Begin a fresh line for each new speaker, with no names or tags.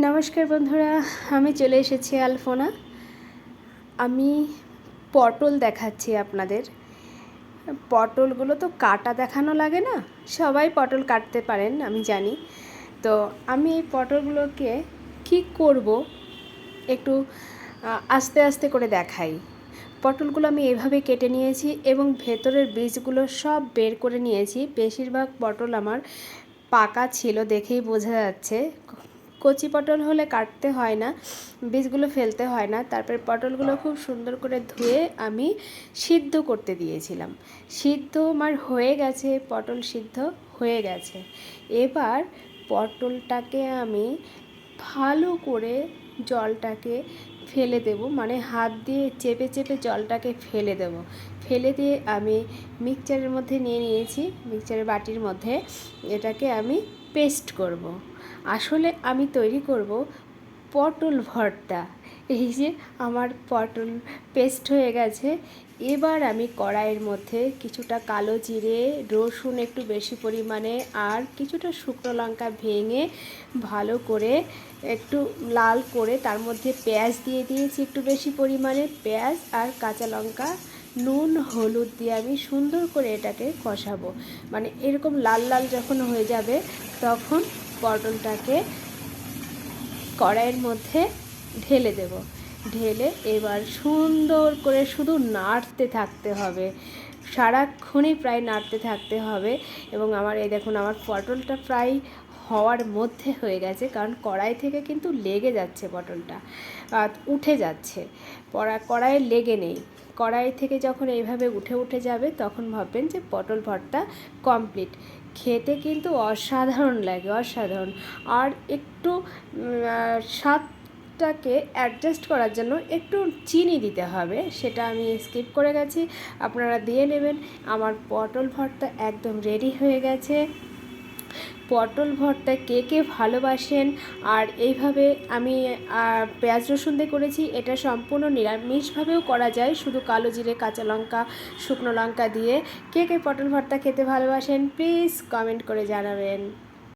নমস্কার বন্ধুরা, আমি চলে এসেছি আলপনা। আমি পটল দেখাচ্ছি আপনাদের। পটলগুলো তো কাটা দেখানো লাগে না, সবাই পটল কাটতে পারেন আমি জানি। তো আমি এই পটলগুলোকে কী করব একটু আস্তে আস্তে করে দেখাই। পটলগুলো আমি এভাবে কেটে নিয়েছি এবং ভেতরের বীজগুলো সব বের করে নিয়েছি। বেশিরভাগ পটল আমার পাকা ছিল, দেখেই বোঝা যাচ্ছে। কচি পটল হলে কাটতে হয় না, বীজগুলো ফেলতে হয় না। তারপর পটলগুলো খুব সুন্দর করে ধুয়ে আমি সিদ্ধ করতে দিয়েছিলাম। সিদ্ধ আমার হয়ে গেছে, পটল সিদ্ধ হয়ে গেছে। এবার পটলটাকে আমি ভালো করে জলটাকে ফেলে দেব, মানে হাত দিয়ে চেপে চেপে জলটাকে ফেলে দেব। ফেলে দিয়ে আমি মিক্সচারের মধ্যে নিয়ে নিয়েছি, মিক্সচারের বাটির মধ্যে এটাকে আমি পেস্ট করব। আসলে আমি তৈরি করব পটল ভর্তা। এই যে আমার পটল পেস্ট হয়ে গেছে। এবার আমি কড়াইয়ের মধ্যে কিছুটা কালো জিরে, রসুন একটু বেশি পরিমাণে আর কিছুটা শুকনো লঙ্কা ভেঙে ভালো করে একটু লাল করে তার মধ্যে পেঁয়াজ দিয়ে দিয়েছি একটু বেশি পরিমাণে। পেঁয়াজ আর কাঁচা লঙ্কা, নুন, হলুদ দিয়ে আমি সুন্দর করে এটাকে কষাবো। মানে এরকম লাল লাল যখন হয়ে যাবে তখন পটলটাকে কড়াইয়ের মধ্যে ঢেলে দেব। ঢেলে এবার সুন্দর করে শুধু নাড়তে থাকতে হবে, সারাক্ষণই প্রায় নাড়তে থাকতে হবে। এবং আমার এই দেখুন, আমার পটলটা প্রায় হওয়ার মধ্যে হয়ে গেছে, কারণ কড়াই থেকে কিন্তু লেগে যাচ্ছে, পটলটা উঠে যাচ্ছে। কড়াইয়ে লেগে নেই, কড়াই থেকে যখন এইভাবে উঠে উঠে যাবে তখন ভাববেন যে পটল ভর্তা কমপ্লিট। খেতে কিন্তু অসাধারণ লাগে, অসাধারণ। আর একটু স্বাদটাকে অ্যাডজাস্ট করার জন্য একটু চিনি দিতে হবে, সেটা আমি স্কিপ করে গেছি, আপনারা দিয়ে নেবেন। আমার পটল ভর্তা একদম রেডি হয়ে গেছে। পটল ভর্তা কে কে ভালোবাসেন, আর এইভাবে আমি পেঁয়াজ রসুন দিয়ে করেছি। এটা সম্পূর্ণ নিরামিষভাবেও করা যায়, শুধু কালো জিরে, কাঁচা লঙ্কা, শুকনো লঙ্কা দিয়ে। কে কে পটল ভর্তা খেতে ভালোবাসেন প্লিজ কমেন্ট করে জানাবেন।